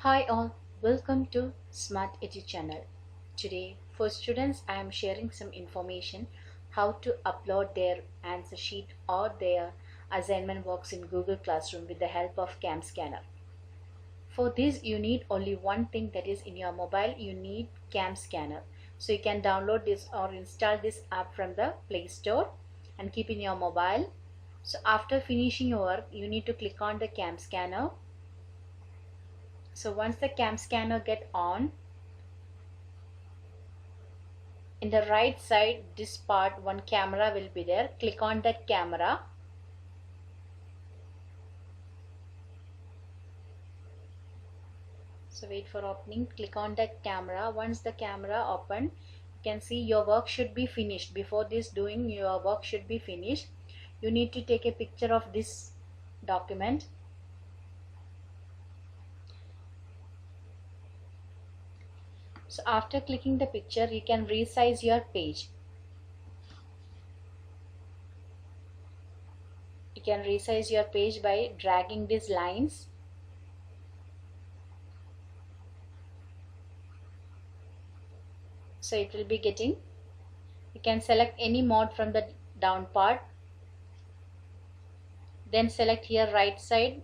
Hi all, welcome to Smart Edu channel. Today for students I am sharing some information how to upload their answer sheet or their assignment works in Google Classroom with the help of Cam Scanner. For this you need only one thing, that is in your mobile you need Cam Scanner. So you can download this or install this app from the Play Store and keep in your mobile. So after finishing your work you need to click on the Cam Scanner. So once the Cam Scanner get on, in the right side this part one camera will be there. Click on that camera. So wait for opening. Click on that camera. Once the camera open, you can see your work should be finished. Before this doing your work should be finished, you need to take a picture of this document. So after clicking the picture you can resize your page. You can resize your page by dragging these lines. So it will be getting, you can select any mode from the down part, then select here right side.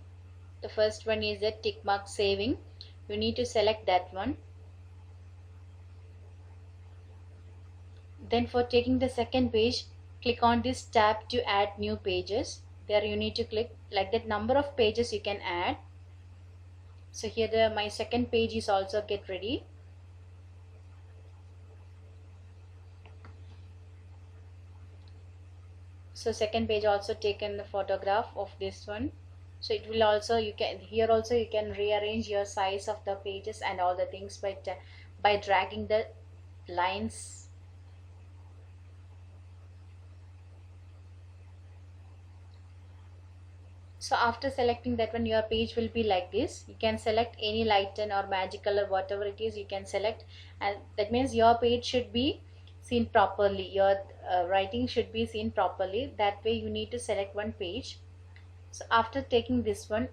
The first one is a tick mark saving. You need to select that one. Then for taking the second page, click on this tab to add new pages. There you need to click like that, number of pages you can add. So here my second page is also get ready. So second page also taken the photograph of this one. So it will also, you can here also you can rearrange your size of the pages and all the things by dragging the lines. So after selecting that one, your page will be like this. You can select any lighten or magic color, whatever it is you can select, and that means your page should be seen properly. Your writing should be seen properly. That way you need to select one page. So after taking this one,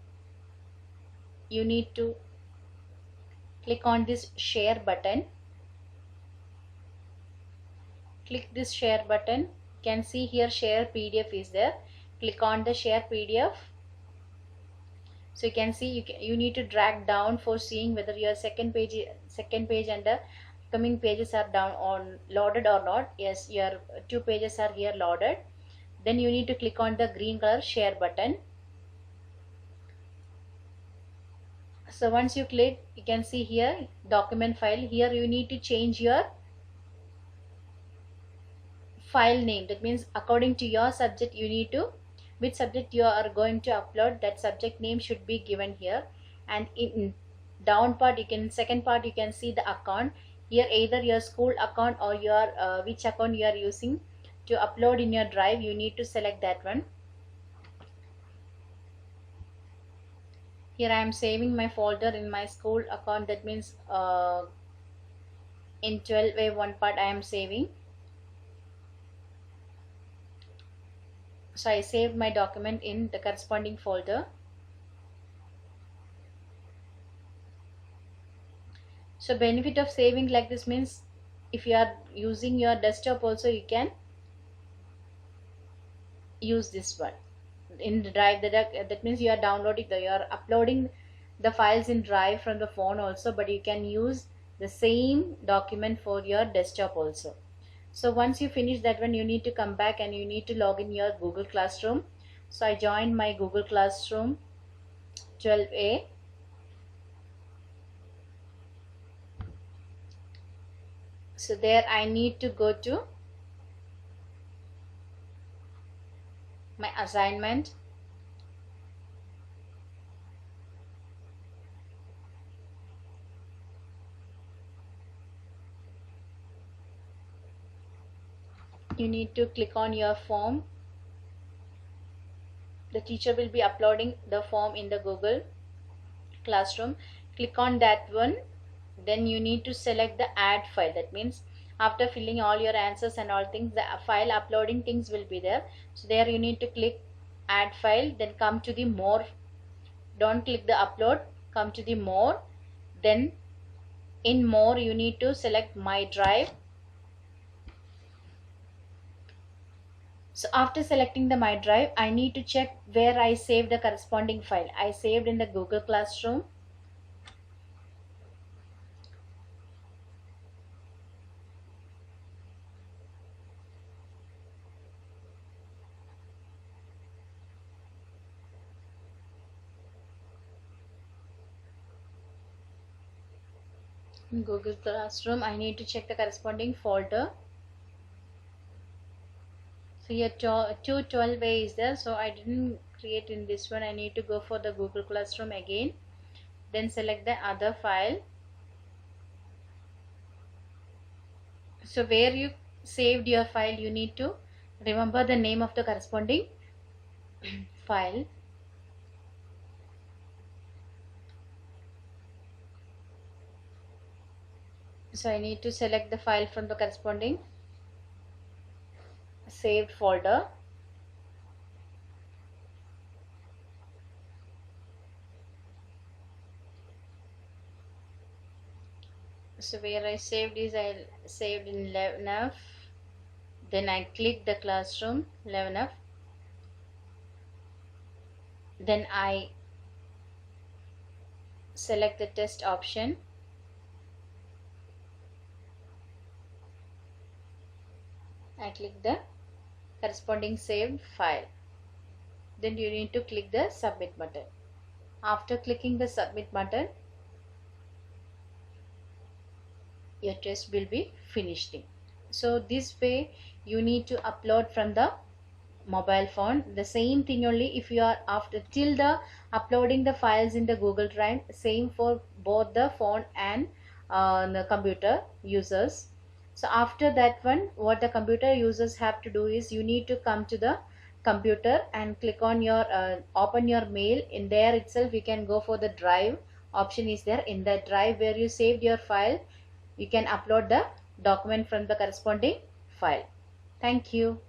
you need to click on this share button. Click this share button. You can see here share PDF is there. Click on the share PDF. So you can see you need to drag down for seeing whether your second page and the coming pages are down on loaded or not. Yes, your two pages are here loaded. Then you need to click on the green color share button. So once you click, you can see here document file. Here you need to change your file name. That means according to your subject you need to, which subject you are going to upload, that subject name should be given here. And in down part you can, second part you can see the account. Here either your school account or your which account you are using to upload in your drive, you need to select that one. Here I am saving my folder in my school account. That means in 12A one part I am saving. So I saved my document in the corresponding folder. So benefit of saving like this means if you are using your desktop also you can use this one in the drive. That means you are downloading you are uploading the files in drive from the phone also, but you can use the same document for your desktop also. So once you finish that one, you need to come back and you need to log in your Google Classroom. So I joined my Google Classroom 12A. So there I need to go to my assignment. You need to click on your form. The teacher will be uploading the form in the Google Classroom. Click on that one. Then you need to select the add file. That means after filling all your answers and all things, the file uploading things will be there. So there you need to click add file, then come to the more. Don't click the upload, come to the more. Then in more you need to select my drive. So after selecting the my drive, I need to check where I saved the corresponding file. I saved in the Google Classroom. In Google Classroom, I need to check the corresponding folder. So here 212A is there, so I didn't create in this one. I need to go for the Google Classroom again, then select the other file. So where you saved your file, you need to remember the name of the corresponding file. So I need to select the file from the corresponding saved folder. So where I saved is, I saved in 11F. Then I click the classroom 11F. Then I select the test option. I click the corresponding saved file. Then you need to click the submit button. After clicking the submit button, your test will be finished. So this way you need to upload from the mobile phone. The same thing only if you are after till the uploading the files in the Google Drive, same for both the phone and the computer users. So after that one, what the computer users have to do is, you need to come to the computer and click on your open your mail. In there itself you can go for the drive option is there. In the drive where you saved your file, you can upload the document from the corresponding file. Thank you.